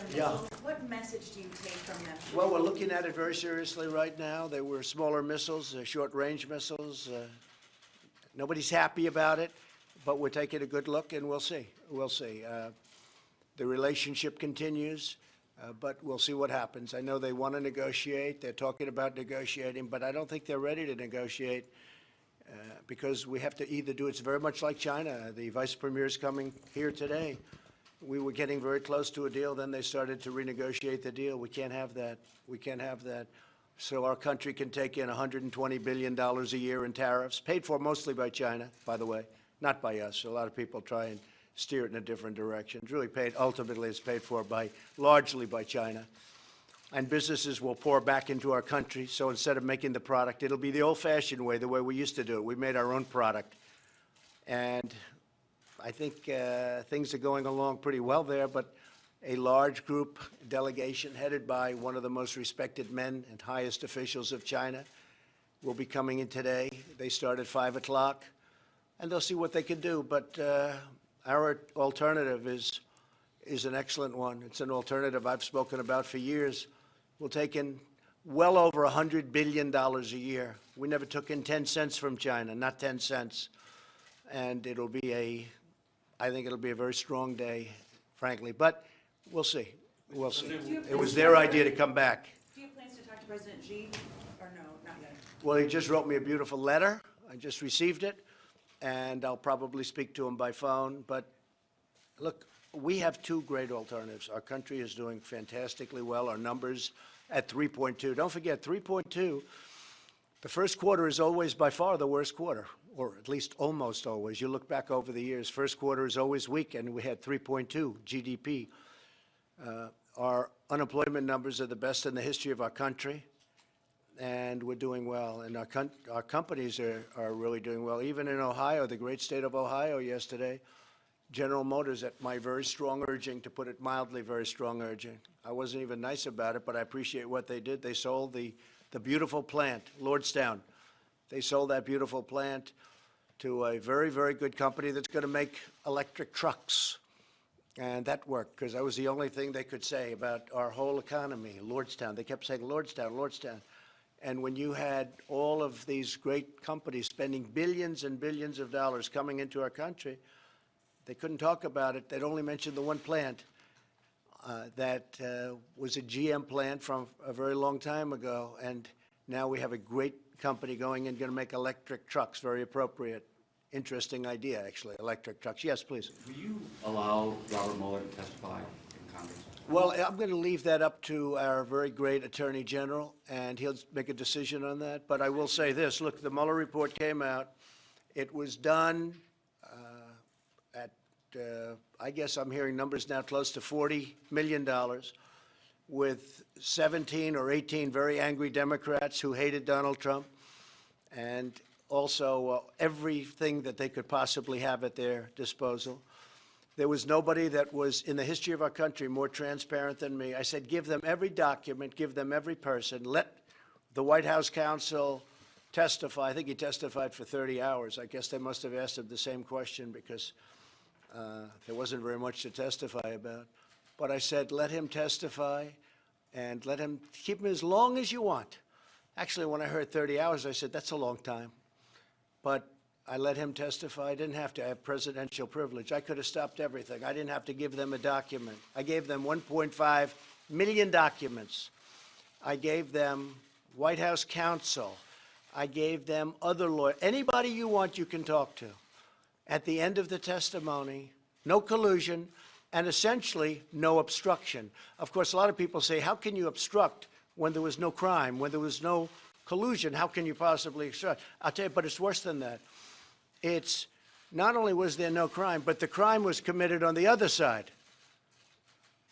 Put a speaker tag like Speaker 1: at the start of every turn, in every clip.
Speaker 1: their missiles.
Speaker 2: Yeah.
Speaker 1: What message do you take from them?
Speaker 2: Well, we're looking at it very seriously right now. They were smaller missiles, short-range missiles. Nobody's happy about it, but we're taking a good look, and we'll see. We'll see. The relationship continues, but we'll see what happens. I know they want to negotiate. They're talking about negotiating, but I don't think they're ready to negotiate because we have to either do it's very much like China. The vice premier is coming here today. We were getting very close to a deal. Then they started to renegotiate the deal. We can't have that. We can't have that. So our country can take in $120 billion a year in tariffs, paid for mostly by China, by the way, not by us. A lot of people try and steer it in a different direction. It's really paid, ultimately it's paid for largely by China. And businesses will pour back into our country. So instead of making the product, it'll be the old-fashioned way, the way we used to do it. We made our own product. And I think things are going along pretty well there, but a large group delegation headed by one of the most respected men and highest officials of China will be coming in today. They start at 5 o'clock, and they'll see what they can do. But our alternative is an excellent one. It's an alternative I've spoken about for years. We'll take in well over $100 billion a year. We never took in 10 cents from China, not 10 cents. And it'll be I think it'll be a very strong day, frankly. But we'll see. We'll see. It was their idea to come back.
Speaker 1: Do you have plans to talk to President Xi, or no, not yet?
Speaker 2: Well, he just wrote me a beautiful letter. I just received it, and I'll probably speak to him by phone. But look, we have two great alternatives. Our country is doing fantastically well. Our numbers at 3.2. Don't forget, 3.2, the first quarter is always by far the worst quarter, or at least almost always. You look back over the years, first quarter is always weak, and we had 3.2 GDP. Our unemployment numbers are the best in the history of our country, and we're doing well. And our companies are really doing well. Even in Ohio, the great state of Ohio yesterday, General Motors, at my very strong urging, to put it mildly, very strong urging. I wasn't even nice about it, but I appreciate what they did. They sold the beautiful plant, Lordstown. They sold that beautiful plant to a very, very good company that's going to make electric trucks. And that worked, because that was the only thing they could say about our whole economy, Lordstown. They kept saying, Lordstown, Lordstown. And when you had all of these great companies spending billions and billions of dollars coming into our country, they couldn't talk about it. They'd only mention the one plant that was a GM plant from a very long time ago. And now we have a great company going and going to make electric trucks, very appropriate. Interesting idea, actually, electric trucks. Yes, please.
Speaker 3: Will you allow Robert Mueller to testify in Congress?
Speaker 2: Well, I'm going to leave that up to our very great Attorney General, and he'll make a decision on that. But I will say this. Look, the Mueller report came out. It was done I guess I'm hearing numbers now close to $40 million, with 17 or 18 very angry Democrats who hated Donald Trump, and also everything that they could possibly have at their disposal. There was nobody that was in the history of our country more transparent than me. I said, give them every document, give them every person, let the White House counsel testify. I think he testified for 30 hours. I guess they must have asked him the same question, because there wasn't very much to testify about. But I said, let him testify, and let him keep him as long as you want. Actually, when I heard 30 hours, I said, that's a long time. But I let him testify. I didn't have to have presidential privilege. I could have stopped everything. I didn't have to give them a document. I gave them 1.5 million documents. I gave them White House counsel. I gave them other lawyers. Anybody you want, you can talk to. At the end of the testimony, no collusion, and essentially no obstruction. Of course, a lot of people say, how can you obstruct when there was no crime, when there was no collusion? How can you possibly obstruct? I'll tell you, but it's worse than that. It's not only was there no crime, but the crime was committed on the other side.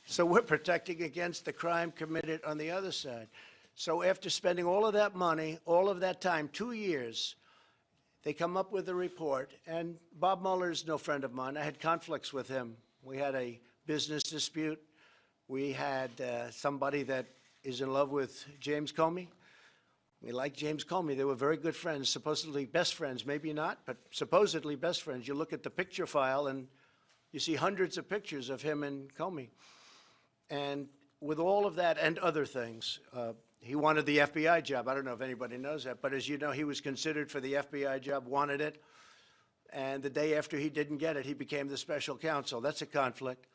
Speaker 2: So we're protecting against the crime committed on the other side. So after spending all of that money, all of that time, 2 years, they come up with a report. And Bob Mueller's no friend of mine. I had conflicts with him. We had a business dispute. We had somebody that is in love with James Comey. We like James Comey. They were very good friends, supposedly best friends. Maybe not, but supposedly best friends. You look at the picture file, and you see hundreds of pictures of him and Comey. And with all of that and other things, he wanted the FBI job. I don't know if anybody knows that, but as you know, he was considered for the FBI job, wanted it, and the day after he didn't get it, he became the special counsel. That's a conflict.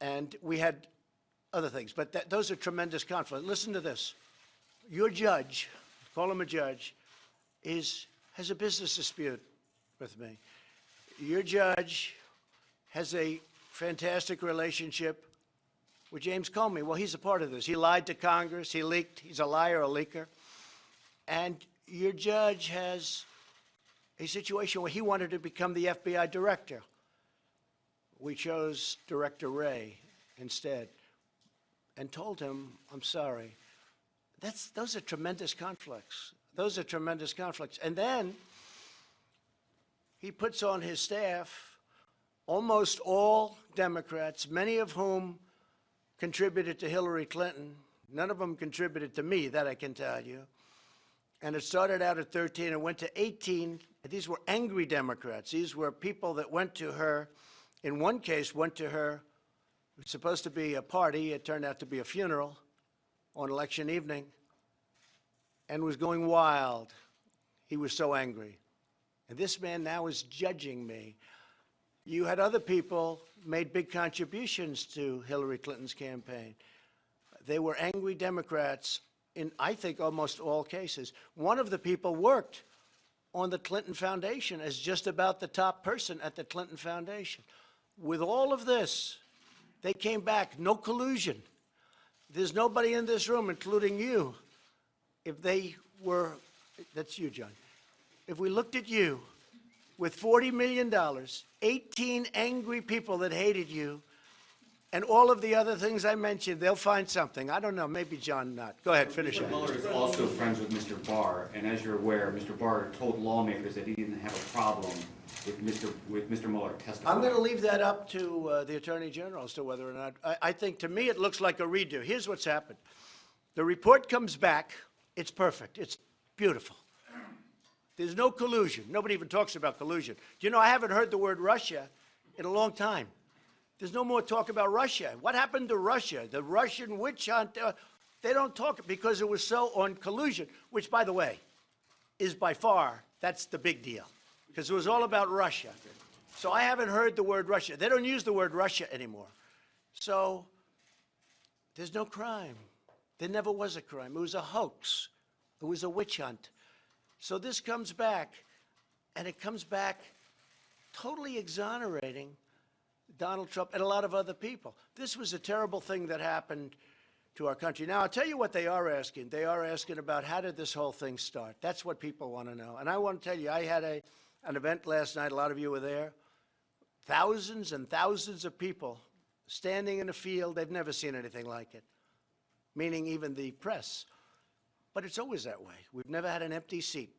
Speaker 2: And we had other things, but those are tremendous conflicts. Listen to this. Your judge, call him a judge, has a business dispute with me. Your judge has a fantastic relationship with James Comey. Well, he's a part of this. He lied to Congress. He leaked. He's a liar, a leaker. And your judge has a situation where he wanted to become the FBI director. We chose Director Wray instead and told him, I'm sorry. Those are tremendous conflicts. Those are tremendous conflicts. And then he puts on his staff almost all Democrats, many of whom contributed to Hillary Clinton. None of them contributed to me, that I can tell you. And it started out at 13 and went to 18. These were angry Democrats. These were people that went to her, in one case, went to her, it was supposed to be a party. It turned out to be a funeral on election evening, and was going wild. He was so angry. And this man now is judging me. You had other people made big contributions to Hillary Clinton's campaign. They were angry Democrats in, I think, almost all cases. One of the people worked on the Clinton Foundation as just about the top person at the Clinton Foundation. With all of this, they came back, no collusion. There's nobody in this room, including you, if they were, that's you, John, if we looked at you with $40 million, 18 angry people that hated you, and all of the other things I mentioned, they'll find something. I don't know, maybe John not. Go ahead, finish
Speaker 3: Mr.
Speaker 2: it.
Speaker 3: Mueller is also friends with Mr. Barr, and as you're aware, Mr. Barr told lawmakers that he didn't have a problem with Mr. Mueller testifying.
Speaker 2: I'm going to leave that up to the Attorney General as to whether or not, I think to me it looks like a redo. Here's what's happened. The report comes back, it's perfect, it's beautiful. There's no collusion. Nobody even talks about collusion. Do you know, I haven't heard the word Russia in a long time. There's no more talk about Russia. What happened to Russia? The Russian witch hunt, they don't talk because it was so on collusion, which, by the way, is by far, that's the big deal, because it was all about Russia. So I haven't heard the word Russia. They don't use the word Russia anymore. So there's no crime. There never was a crime. It was a hoax. It was a witch hunt. So this comes back, and it comes back totally exonerating Donald Trump and a lot of other people. This was a terrible thing that happened to our country. Now, I'll tell you what they are asking. They are asking about how did this whole thing start. That's what people want to know. And I want to tell you, I had an event last night. A lot of you were there. Thousands and thousands of people standing in a field. They've never seen anything like it, meaning even the press. But it's always that way. We've never had an empty seat.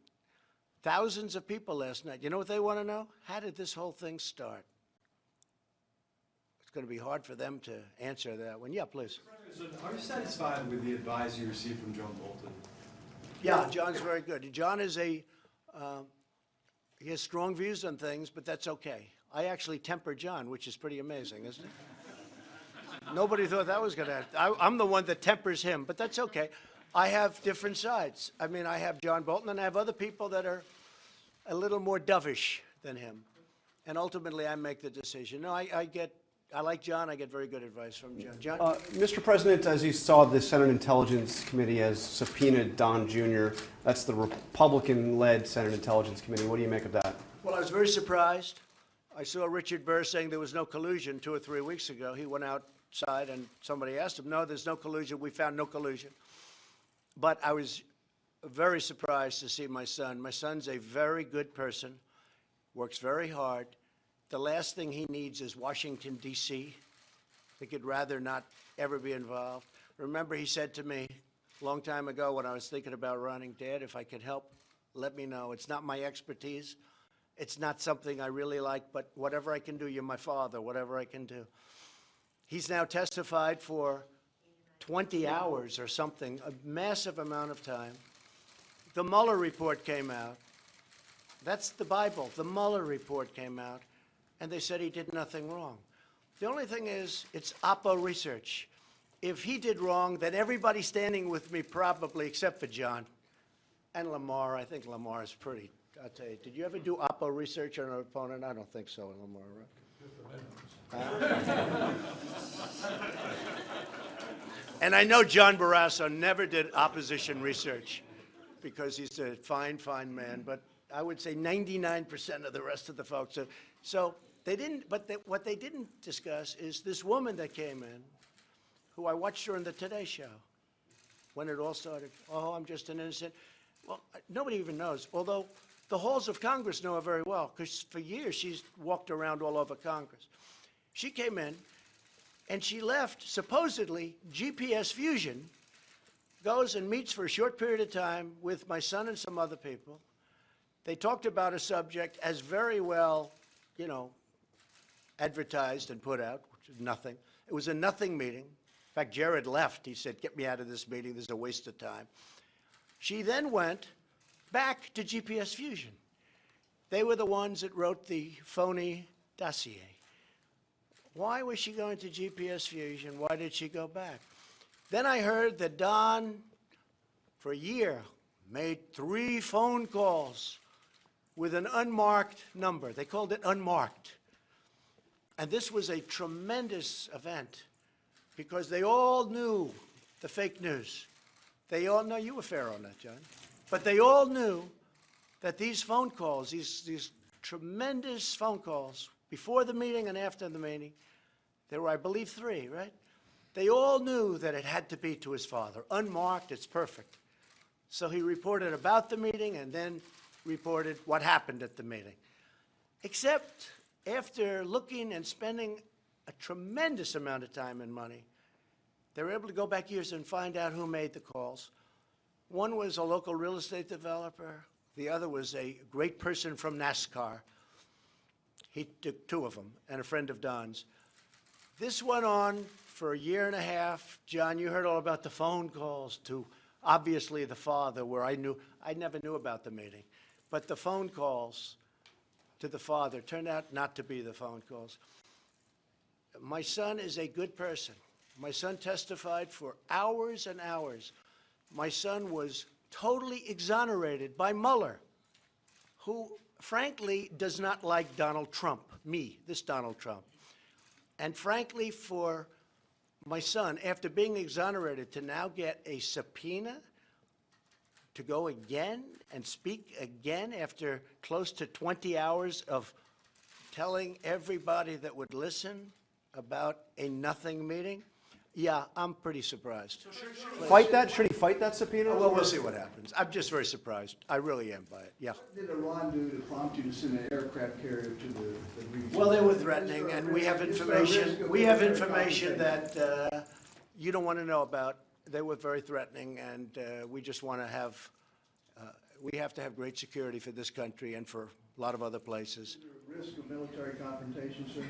Speaker 2: Thousands of people last night. You know what they want to know? How did this whole thing start? It's going to be hard for them to answer that one. Yeah, please.
Speaker 4: So are you satisfied with the advice you received from John Bolton?
Speaker 2: Yeah, John's very good. John is he has strong views on things, but that's okay. I actually temper John, which is pretty amazing, isn't it? Nobody thought that was going to happen. I'm the one that tempers him, but that's okay. I have different sides. I mean, I have John Bolton, and I have other people that are a little more dovish than him. And ultimately, I make the decision. No, I like John. I get very good advice from John. John?
Speaker 5: Mr. President, as you saw, the Senate Intelligence Committee has subpoenaed Don Jr. That's the Republican-led Senate Intelligence Committee. What do you make of that?
Speaker 2: Well, I was very surprised. I saw Richard Burr saying there was no collusion 2 or 3 weeks ago. He went outside, and somebody asked him, no, there's no collusion. We found no collusion. But I was very surprised to see my son. My son's a very good person, works very hard. The last thing he needs is Washington, D.C. I think he'd rather not ever be involved. Remember, he said to me a long time ago when I was thinking about running, Dad, if I could help, let me know. It's not my expertise. It's not something I really like, but whatever I can do, you're my father, whatever I can do. He's now testified for 20 hours or something, a massive amount of time. The Mueller report came out. That's the Bible. The Mueller report came out, and they said he did nothing wrong. The only thing is, it's Oppo research. if he did wrong, then everybody standing with me probably, except for John and Lamar. I think Lamar is pretty, I'll tell you. Did you ever do Oppo research on an opponent? I don't think so, Lamar, right? And I know John Barrasso never did opposition research because he's a fine, fine man, but I would say 99% of the rest of the folks. So they didn't, but what they didn't discuss is this woman that came in, who I watched her on the Today Show when it all started. Oh, I'm just an innocent. Well, nobody even knows, although the halls of Congress know her very well, because for years she's walked around all over Congress. She came in, and she left, supposedly, GPS Fusion, goes and meets for a short period of time with my son and some other people. They talked about a subject as very well, you know, advertised and put out, which is nothing. It was a nothing meeting. In fact, Jared left. He said, get me out of this meeting. This is a waste of time. She then went back to GPS Fusion. They were the ones that wrote the phony dossier. Why was she going to GPS Fusion? Why did she go back? Then I heard that Don, for a year, made 3 phone calls with an unmarked number. They called it unmarked. And this was a tremendous event because they all knew the fake news. They all know, you were fair on that, John. But they all knew that these phone calls, these tremendous phone calls, before the meeting and after the meeting, there were, I believe, 3, right? They all knew that it had to be to his father. Unmarked, it's perfect. So he reported about the meeting and then reported what happened at the meeting. Except after looking and spending a tremendous amount of time and money, they were able to go back years and find out who made the calls. One was a local real estate developer. The other was a great person from NASCAR. He took 2 of them, and a friend of Don's. This went on for a year and a half. John, you heard all about the phone calls to, obviously, the father, where I never knew about the meeting. But the phone calls to the father turned out not to be the phone calls. My son is a good person. My son testified for hours and hours. My son was totally exonerated by Mueller, who, frankly, does not like Donald Trump, me, this Donald Trump. And frankly, for my son, after being exonerated, to now get a subpoena to go again and speak again after close to 20 hours of telling everybody that would listen about a nothing meeting, yeah, I'm pretty surprised.
Speaker 5: Fight that? Should he fight that subpoena?
Speaker 2: Well, we'll see what happens. I'm just very surprised. I really am by it, yeah.
Speaker 6: What did Iran do to prompt you to send an aircraft carrier to the region?
Speaker 2: Well, they were threatening, and we have information that you don't want to know about. They were very threatening, and we just want to have, we have to have great security for this country and for a lot of other places.
Speaker 6: Is there a risk of military confrontation, sir?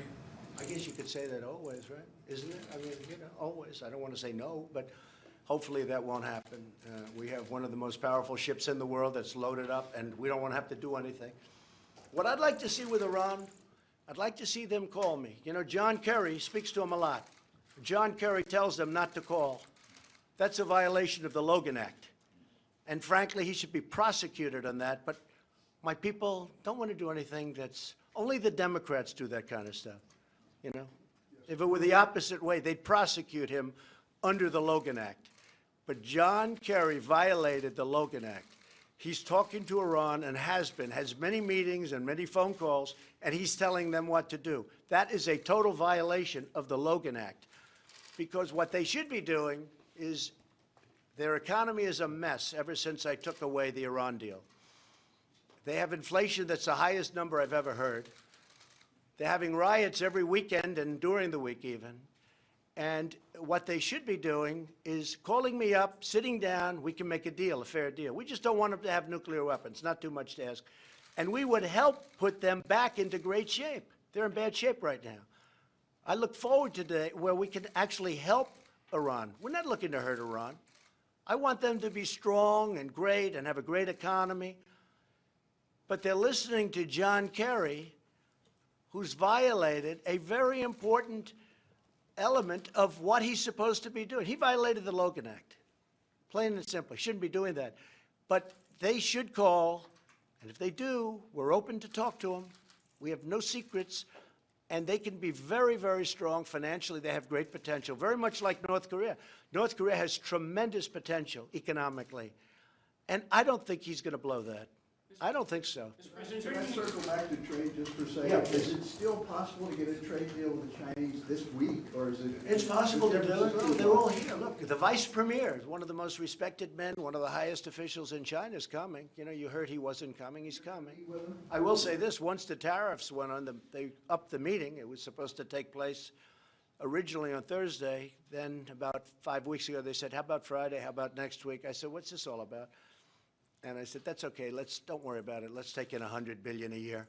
Speaker 2: I guess you could say that always, right? Isn't it? I mean, you know, always. I don't want to say no, but hopefully that won't happen. We have one of the most powerful ships in the world that's loaded up, and we don't want to have to do anything. What I'd like to see with Iran, I'd like to see them call me. You know, John Kerry speaks to them a lot. John Kerry tells them not to call. That's a violation of the Logan Act. And frankly, he should be prosecuted on that. But my people don't want to do anything that's, only the Democrats do that kind of stuff. You know, if it were the opposite way, they'd prosecute him under the Logan Act. But John Kerry violated the Logan Act. He's talking to Iran and has many meetings and many phone calls, and he's telling them what to do. That is a total violation of the Logan Act, because what they should be doing is, their economy is a mess ever since I took away the Iran deal. They have inflation that's the highest number I've ever heard. They're having riots every weekend and during the week even. And what they should be doing is calling me up, sitting down, we can make a deal, a fair deal. We just don't want them to have nuclear weapons, not too much to ask. And we would help put them back into great shape. They're in bad shape right now. I look forward to the day where we can actually help Iran. We're not looking to hurt Iran. I want them to be strong and great and have a great economy. But they're listening to John Kerry, who's violated a very important element of what he's supposed to be doing. He violated the Logan Act, plain and simple. He shouldn't be doing that. But they should call, and if they do, we're open to talk to them. We have no secrets, and they can be very, very strong financially. They have great potential, very much like North Korea. North Korea has tremendous potential economically, and I don't think he's going to blow that. I don't think so.
Speaker 6: Can I circle back to trade just for a second?
Speaker 2: Yeah.
Speaker 6: Is it still possible to get a trade deal with the Chinese this week, or is it?
Speaker 2: It's possible to do it. No, they're all here. Look, the vice premier, one of the most respected men, one of the highest officials in China is coming. You know, you heard he wasn't coming. He's coming. I will say this, once the tariffs went on, they upped the meeting. It was supposed to take place originally on Thursday. Then about 5 weeks ago, they said, how about Friday? How about next week? I said, what's this all about? And I said, that's okay. Don't worry about it. Let's take in $100 billion a year.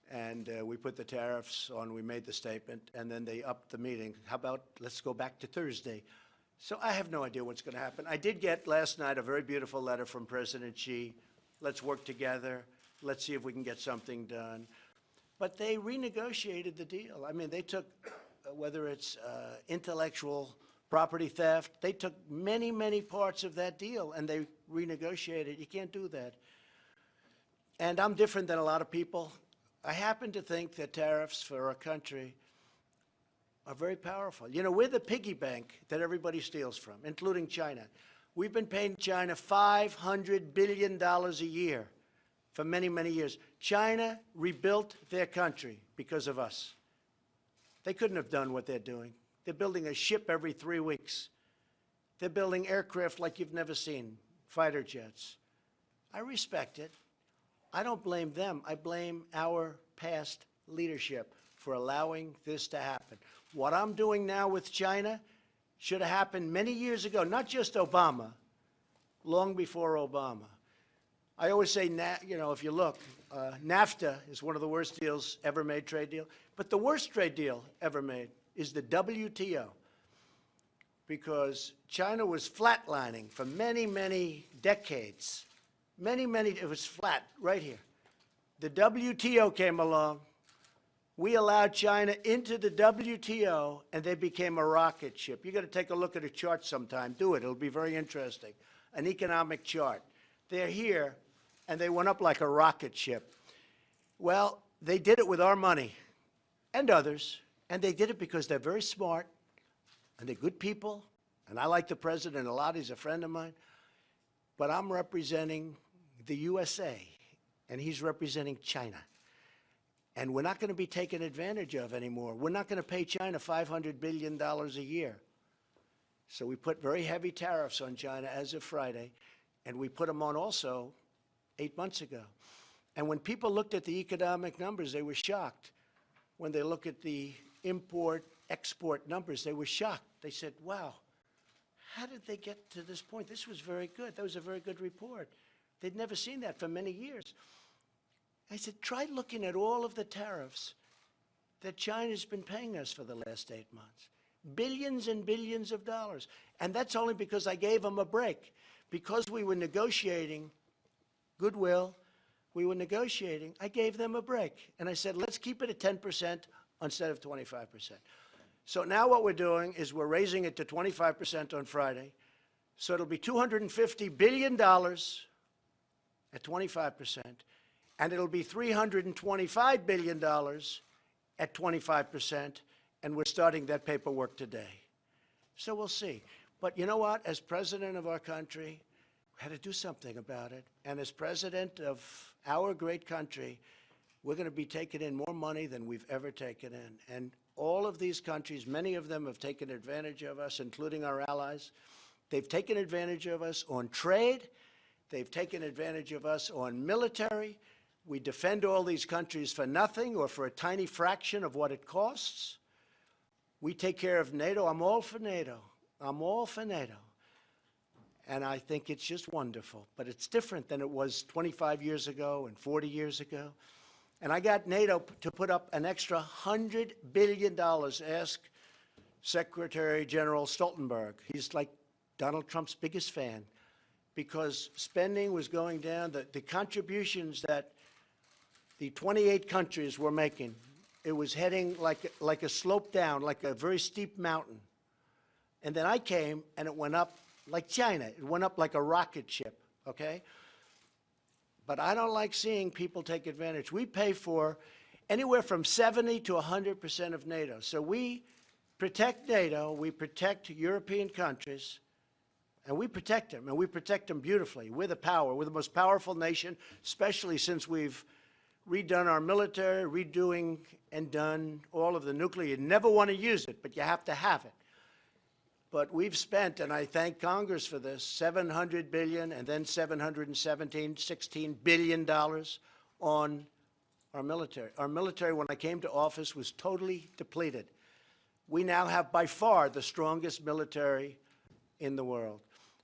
Speaker 2: And we put the tariffs on. We made the statement, and then they upped the meeting. How about let's go back to Thursday? So I have no idea what's going to happen. I did get last night a very beautiful letter from President Xi. Let's work together. Let's see if we can get something done. But they renegotiated the deal. I mean, they took, whether it's intellectual property theft, they took many, many parts of that deal, and they renegotiated. You can't do that. And I'm different than a lot of people. I happen to think that tariffs for our country are very powerful. You know, we're the piggy bank that everybody steals from, including China. We've been paying China $500 billion a year for many, many years. China rebuilt their country because of us. They couldn't have done what they're doing. They're building a ship every 3 weeks. They're building aircraft like you've never seen, fighter jets. I respect it. I don't blame them. I blame our past leadership for allowing this to happen. What I'm doing now with China should have happened many years ago, not just Obama, long before Obama. I always say, you know, if you look, NAFTA is one of the worst deals ever made, trade deal. But the worst trade deal ever made is the WTO, because China was flatlining for many, many decades. It was flat right here. The WTO came along. We allowed China into the WTO, and they became a rocket ship. You got to take a look at a chart sometime. Do it. It'll be very interesting. An economic chart. They're here, and they went up like a rocket ship. Well, they did it with our money and others, and they did it because they're very smart, and they're good people, and I like the president a lot. He's a friend of mine. But I'm representing the USA, and he's representing China. And we're not going to be taken advantage of anymore. We're not going to pay China $500 billion a year. So we put very heavy tariffs on China as of Friday, and we put them on also 8 months ago. And when people looked at the economic numbers, they were shocked. When they look at the import-export numbers, they were shocked. They said, wow, how did they get to this point? This was very good. That was a very good report. They'd never seen that for many years. I said, try looking at all of the tariffs that China's been paying us for the last 8 months. Billions and billions of dollars. And that's only because I gave them a break. Because we were negotiating goodwill, we were negotiating, I gave them a break. And I said, let's keep it at 10% instead of 25%. So now what we're doing is we're raising it to 25% on Friday. So it'll be $250 billion at 25%. And it'll be $325 billion at 25%, and we're starting that paperwork today. So we'll see. But you know what? As president of our country, we had to do something about it. And as president of our great country, we're going to be taking in more money than we've ever taken in. And all of these countries, many of them have taken advantage of us, including our allies. They've taken advantage of us on trade. They've taken advantage of us on military. We defend all these countries for nothing or for a tiny fraction of what it costs. We take care of NATO. I'm all for NATO. I'm all for NATO. And I think it's just wonderful. But it's different than it was 25 years ago and 40 years ago. And I got NATO to put up an extra $100 billion. Ask Secretary General Stoltenberg. He's like Donald Trump's biggest fan, because spending was going down. The contributions that the 28 countries were making it was heading like a slope down, like a very steep mountain. And then I came, and it went up like China. It went up like a rocket ship, okay? But I don't like seeing people take advantage. We pay for anywhere from 70 to 100% of NATO. So we protect NATO, we protect European countries, and we protect them, and we protect them beautifully. We're the power. We're the most powerful nation, especially since we've redone our military, redoing and done all of the nuclear. You never want to use it, but you have to have it. But we've spent, and I thank Congress for this, $700 billion and then $16 billion on our military. Our military, when I came to office, was totally depleted. We now have by far the strongest military in the world.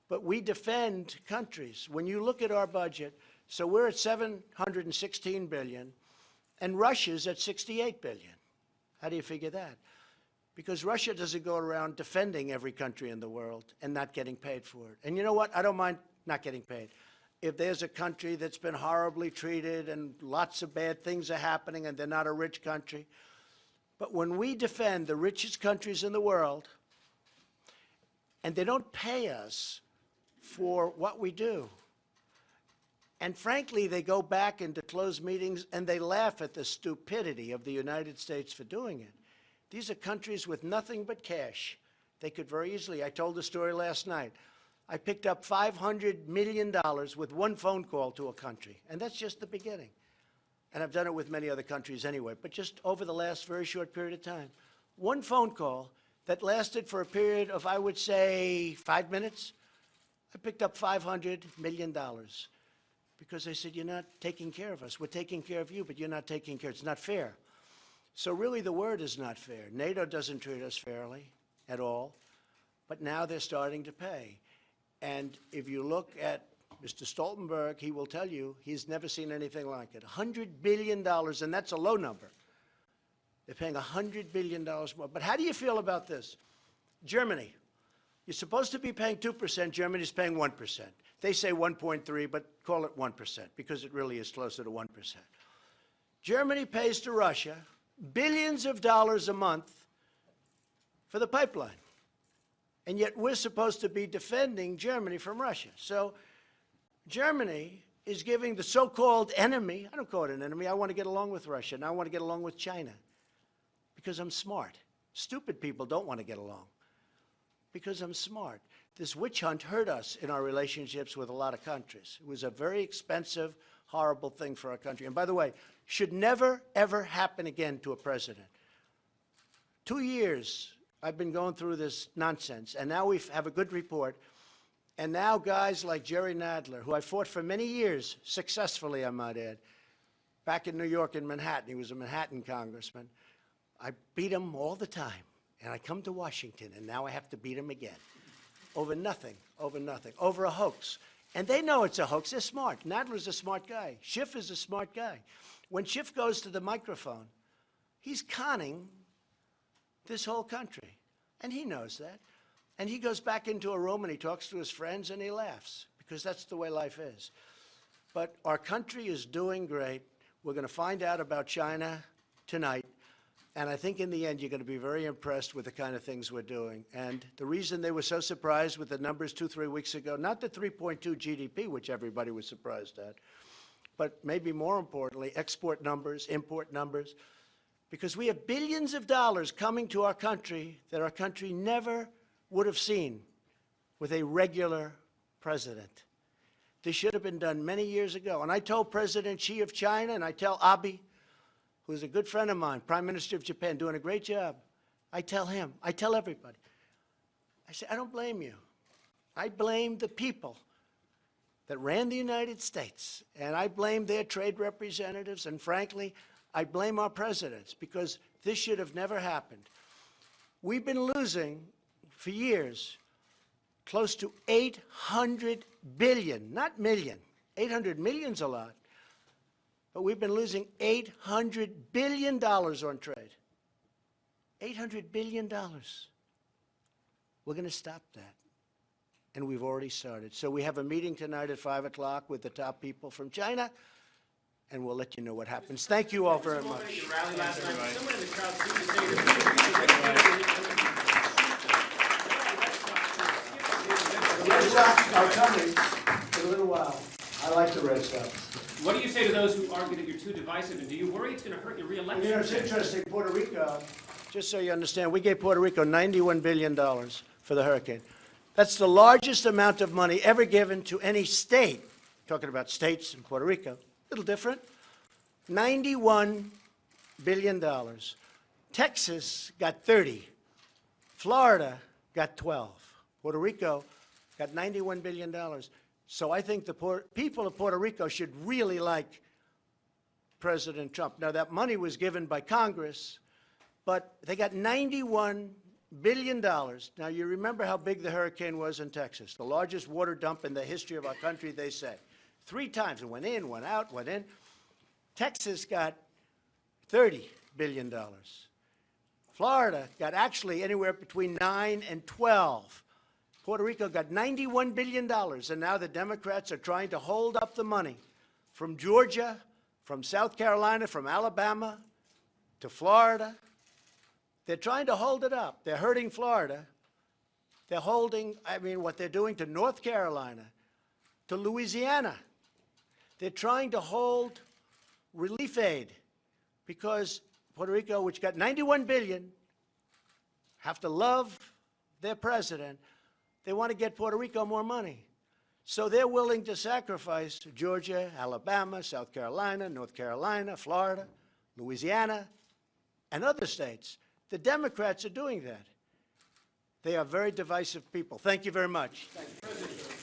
Speaker 2: But we defend countries. When you look at our budget, so we're at $716 billion, and Russia's at $68 billion. How do you figure that? Because Russia doesn't go around defending every country in the world and not getting paid for it. And you know what? I don't mind not getting paid. If there's a country that's been horribly treated and lots of bad things are happening and they're not a rich country, but when we defend the richest countries in the world and they don't pay us for what we do, and frankly, they go back into closed meetings and they laugh at the stupidity of the United States for doing it. These are countries with nothing but cash. They could very easily, I told the story last night, I picked up $500 million with one phone call to a country, and that's just the beginning. And I've done it with many other countries anyway, but just over the last very short period of time. One phone call that lasted for a period of, I would say, 5 minutes, I picked up $500 million. Because they said, you're not taking care of us. We're taking care of you, but you're not taking care. It's not fair. So really the word is not fair. NATO doesn't treat us fairly at all, but now they're starting to pay. And if you look at Mr. Stoltenberg, he will tell you he's never seen anything like it. $100 billion, and that's a low number. They're paying $100 billion more. But how do you feel about this? Germany. You're supposed to be paying 2%. Germany's paying 1%. They say 1.3, but call it 1% because it really is closer to 1%. Germany pays to Russia billions of dollars a month for the pipeline. And yet we're supposed to be defending Germany from Russia. So Germany is giving the so-called enemy, I don't call it an enemy, I want to get along with Russia, and I want to get along with China because I'm smart. Stupid people don't want to get along because I'm smart. This witch hunt hurt us in our relationships with a lot of countries. It was a very expensive, horrible thing for our country. And by the way, should never, ever happen again to a president. 2 years I've been going through this nonsense, and now we have a good report. And now guys like Jerry Nadler, who I fought for many years, successfully, I might add, back in New York in Manhattan, he was a Manhattan congressman. I beat him all the time. And I come to Washington, and now I have to beat him again. Over nothing, over a hoax. And they know it's a hoax. They're smart. Nadler's a smart guy. Schiff is a smart guy. When Schiff goes to the microphone, he's conning this whole country. And he knows that. And he goes back into a room and he talks to his friends and he laughs because that's the way life is. But our country is doing great. We're going to find out about China tonight. And I think in the end, you're going to be very impressed with the kind of things we're doing. And the reason they were so surprised with the numbers 2-3 weeks ago, not the 3.2 GDP, which everybody was surprised at, but maybe more importantly, export numbers, import numbers, because we have billions of dollars coming to our country that our country never would have seen with a regular president. This should have been done many years ago. And I told President Xi of China, and I tell Abe, who's a good friend of mine, Prime Minister of Japan, doing a great job. I tell him, I tell everybody. I say, I don't blame you. I blame the people that ran the United States, and I blame their trade representatives, and frankly, I blame our presidents, because this should have never happened. We've been losing, for years, close to 800 billion, not million. 800 million's a lot. But we've been losing $800 billion on trade. $800 billion. We're going to stop that. And we've already started. So we have a meeting tonight at 5 o'clock with the top people from China. and we'll let you know what happens. Thank you all very much.
Speaker 7: At your rally last night, someone in the crowd seemed to say that
Speaker 2: The Red Sox are coming in a little while. I like the Red Sox.
Speaker 7: What do you say to those who argue that you're too divisive, and do you worry it's going to hurt your reelection?
Speaker 2: You know, it's interesting, Puerto Rico, just so you understand, we gave Puerto Rico $91 billion for the hurricane. That's the largest amount of money ever given to any state. Talking about states in Puerto Rico, a little different. $91 billion. Texas got 30. Florida got 12. Puerto Rico got $91 billion. So I think the people of Puerto Rico should really like President Trump. Now, that money was given by Congress, but they got $91 billion. Now, you remember how big the hurricane was in Texas, the largest water dump in the history of our country, they say. 3 times. It went in, went out, went in. Texas got $30 billion. Florida got actually anywhere between 9 and 12. Puerto Rico got $91 billion, and now the Democrats are trying to hold up the money from Georgia, from South Carolina, from Alabama to Florida. They're trying to hold it up. They're hurting Florida. They're holding, what they're doing to North Carolina, to Louisiana. They're trying to hold relief aid because Puerto Rico, which got $91 billion, have to love their president. They want to get Puerto Rico more money. So they're willing to sacrifice Georgia, Alabama, South Carolina, North Carolina, Florida, Louisiana, and other states. The Democrats are doing that. They are very divisive people. Thank you very much.
Speaker 7: President,